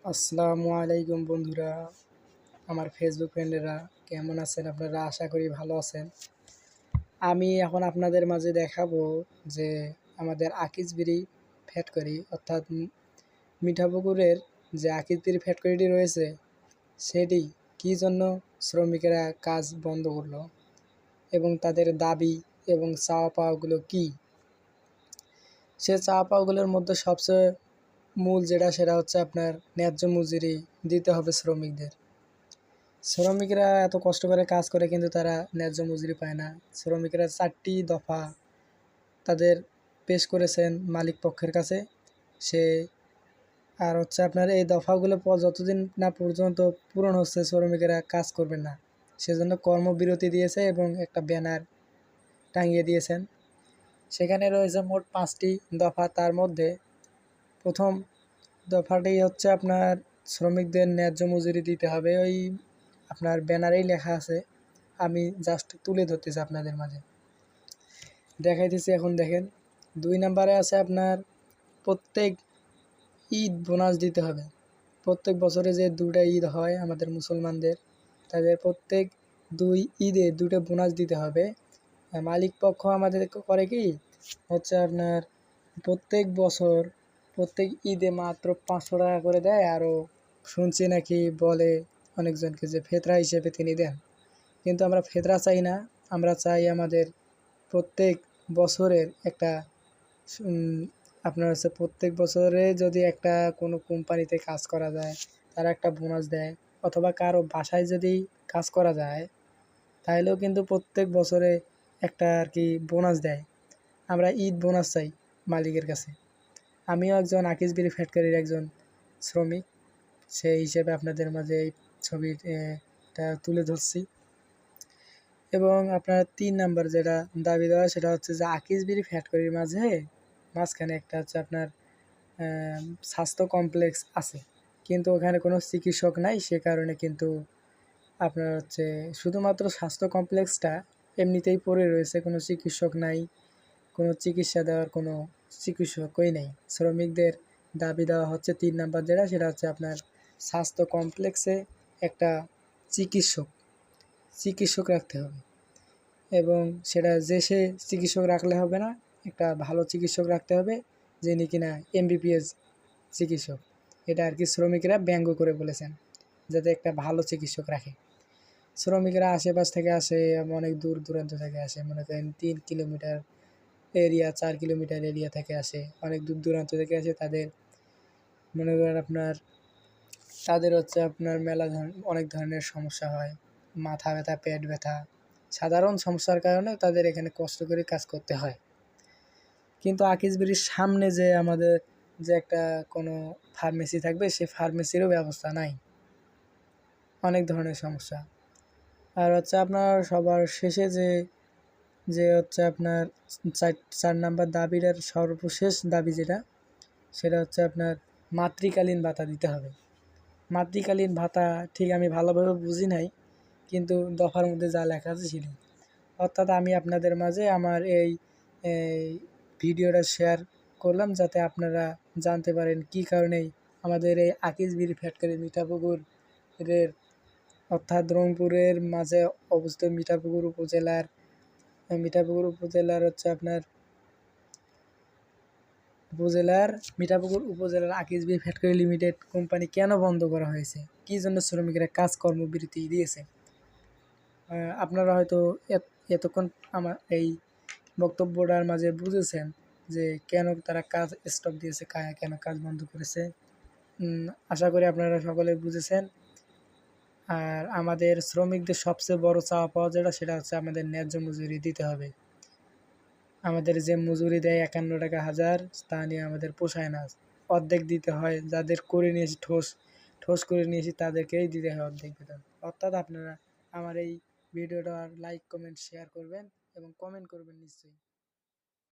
আসসালামু আলাইকুম বন্ধুরা, আমার ফেসবুক ফ্রেন্ডেরা কেমন আছেন? আপনারা আশা করি ভালো আছেন। আমি এখন আপনাদের মাঝে দেখাবো যে আমাদের আকিজবিড়ি ফ্যাক্টরি অর্থাৎ মিঠাপুকুরের যে আকিজবিড়ি ফ্যাক্টরিটি রয়েছে সেটি কী জন্য শ্রমিকেরা কাজ বন্ধ করলো এবং তাদের দাবি এবং চাওয়া পাওয়াগুলো কী। সে চাওয়া পাওয়াগুলোর মধ্যে সবচেয়ে মূল সেটা হচ্ছে আপনার ন্যায্য মজুরি দিতে হবে শ্রমিকদের। শ্রমিকরা এত কষ্ট করে কাজ করে কিন্তু তারা ন্যায্য মজুরি পায় না। শ্রমিকরা 4টি দফা তাদের পেশ করেছেন মালিক পক্ষের কাছে। সে আর হচ্ছে আপনার এই দফাগুলো যতদিন না পর্যন্ত পূরণ হচ্ছে শ্রমিকেরা কাজ করবেন না, সেজন্য কর্মবিরতি দিয়েছে এবং একটা ব্যানার টাঙিয়ে দিয়েছেন। সেখানে রয়েছে মোট 5টি দফা। তার মধ্যে প্রথম দফাটি হচ্ছে আপনার শ্রমিকদের ন্যায্য মজুরি দিতে হবে। ওই আপনার ব্যানারেই লেখা আছে, আমি জাস্ট তুলে ধরতেছি আপনাদের মাঝে, দেখাইতেছি। এখন দেখেন 2 নম্বরে আছে আপনার প্রত্যেক ঈদ বোনাস দিতে হবে। প্রত্যেক বছরে যে 2টা ঈদ হয় আমাদের মুসলমানদের, তাদের প্রত্যেক 2 ঈদে 2টা বোনাস দিতে হবে। মালিক পক্ষ আমাদের করে কি হচ্ছে আপনার প্রত্যেক বছর প্রত্যেক ঈদে মাত্র 500 টাকা করে দেয়। আরও শুনছি নাকি বলে অনেকজনকে যে ফেতরা হিসেবে তিনি দেন, কিন্তু আমরা ফেতরা চাই না। আমরা চাই আমাদের প্রত্যেক বছরের একটা আপনার হচ্ছে প্রত্যেক বছরে যদি একটা কোনো কোম্পানিতে কাজ করা যায় তারা একটা বোনাস দেয়, অথবা কারো বাসায় যদি কাজ করা যায় তাহলেও কিন্তু প্রত্যেক বছরে একটা আর কি বোনাস দেয়। আমরা ঈদ বোনাস চাই মালিকের কাছে। আমিও একজন আকিজবিড়ি ফ্যাক্টরির একজন শ্রমিক, সেই হিসেবে আপনাদের মাঝে এই ছবিটা তুলে ধরছি। এবং আপনার 3 নাম্বার যেটা দাবি দেওয়া সেটা হচ্ছে যে আকিজবিড়ি ফ্যাক্টরির মাঝখানে একটা হচ্ছে আপনার স্বাস্থ্য কমপ্লেক্স আছে, কিন্তু ওখানে কোনো চিকিৎসক নাই। সে কারণে কিন্তু আপনার হচ্ছে শুধুমাত্র স্বাস্থ্য কমপ্লেক্সটা এমনিতেই পড়ে রয়েছে, কোনো চিকিৎসক নাই, কোনো চিকিৎসা দেওয়ার কোনো চিকিৎসকই নেই। শ্রমিকদের দাবি দেওয়া হচ্ছে 3 নাম্বার যেটা সেটা হচ্ছে আপনার স্বাস্থ্য কমপ্লেক্সে একটা চিকিৎসক রাখতে হবে। এবং সেটা যে সে চিকিৎসক রাখলে হবে না, একটা ভালো চিকিৎসক রাখতে হবে যিনি কিনা MBBS চিকিৎসক। এটা আর কি শ্রমিকরা ব্যঙ্গ করে বলেছেন, যাতে একটা ভালো চিকিৎসক রাখে। শ্রমিকরা আশেপাশ থেকে আসে, অনেক দূর দূরান্ত থেকে আসে, মনে করেন 3 কিলোমিটার এরিয়া, 4 কিলোমিটার এরিয়া থেকে আসে, অনেক দূর দূরান্ত থেকে আসে। তাদের মনে করেন তাদের হচ্ছে আপনার অনেক ধরনের সমস্যা হয়, মাথা ব্যথা, পেট ব্যথা, সাধারণ সমস্যার কারণে তাদের এখানে কষ্ট করে কাজ করতে হয়। কিন্তু আকিজবিড়ির সামনে যে আমাদের যে একটা কোনো ফার্মেসি থাকবে, সে ফার্মেসিরও ব্যবস্থা নাই, অনেক ধরনের সমস্যা। আর হচ্ছে আপনার সবার শেষে যে হচ্ছে আপনার 4 নাম্বার দাবিটার সর্বশেষ দাবি সেটা হচ্ছে আপনার মাতৃকালীন ভাতা দিতে হবে। মাতৃকালীন ভাতা ঠিক আমি ভালোভাবে বুঝি নাই, কিন্তু দফার মধ্যে যা লেখা আছে সেটাই। অর্থাৎ আমি আপনাদের মাঝে আমার এই ভিডিওটা শেয়ার করলাম যাতে আপনারা জানতে পারেন কী কারণেই আমাদের এই আকিজবিড়ি ফ্যাক্টরি মিঠাপুকুরের অর্থাৎ রংপুরের মাঝে অবস্থিত মিঠাপুকুর উপজেলার হচ্ছে আপনার মিঠাপুকুর উপজেলার আকিজবিড়ি ফ্যাক্টরি লিমিটেড কোম্পানি কেন বন্ধ করা হয়েছে, কী জন্য শ্রমিকরা কর্মবিরতি দিয়েছে। আপনারা হয়তো এতক্ষণ আমার এই বক্তব্যটার মাঝে বুঝেছেন যে কেন তারা কাজ স্টপ দিয়েছে, কেন কাজ বন্ধ করেছে। আশা করি আপনারা সকলে বুঝেছেন। আর আমাদের শ্রমিকদের সবচেয়ে বড় চাওয়া পাওয়া সেটা হচ্ছে আমাদের ন্যায্য মজুরি দিতে হবে। আমাদের যে মজুরি দেয় 51 টাকা হাজার, তা নিয়ে আমাদের পোষায় না, অর্ধেক দিতে হয়। যাদের করে নিয়েছি ঠোস করে নিয়েছি তাদেরকেই দিতে হয় অর্ধেক বেতন। অর্থাৎ আপনারা আমার এই ভিডিওটা লাইক, কমেন্ট, শেয়ার করবেন এবং কমেন্ট করবেন নিশ্চয়ই।